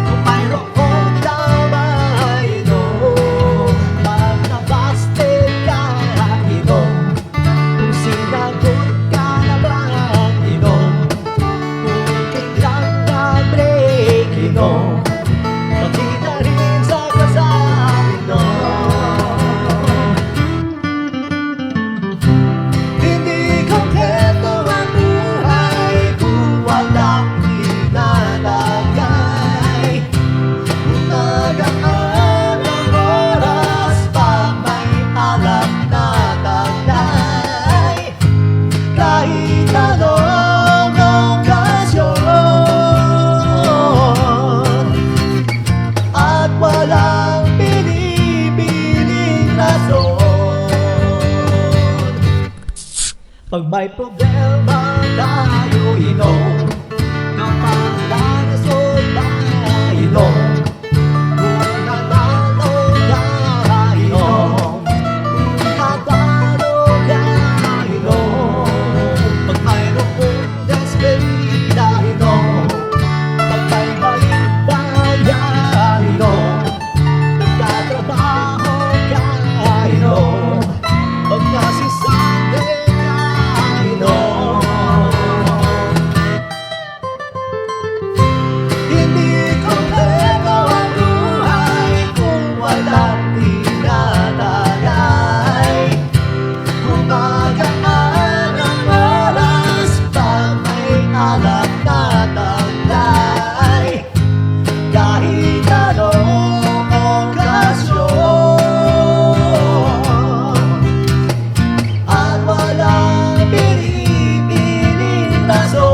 kung mayroon ka ba, inom. Pag nabasted ka, inom. Kung sinagot ka na ba, inom. Kung biglang na-break, inom. Pati na rin sa kasal, inom. Hindi kompleto ang buhay kung walang tinatagay. Kung nagaan ang oras pag may alak na taglay. Kahit anong okasyon at walang pinipiling rason. Pag may problema tayo, inom. Kapag nanasod na, inom. Kung nanalo ka, inom. Kung natalo ka, inom. Pag mayroong despedida, inom. Pag may maligaya, inom. Nagtatrabaho ka, inom. Pag nasisante ka, inom. Hindi kompleto ang buhay kung walang tinatagay. Kung magaan ang oras pag may alak na taglay. Kahit anong okasyon at walang pinipiling rason.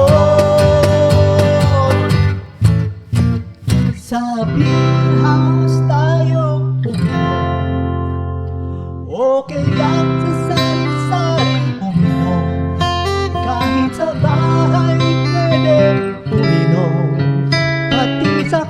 Sa beer house tayo uminom, okay lang sa sari-sari uminom. Kahit sa bahay pwede uminom, pati sa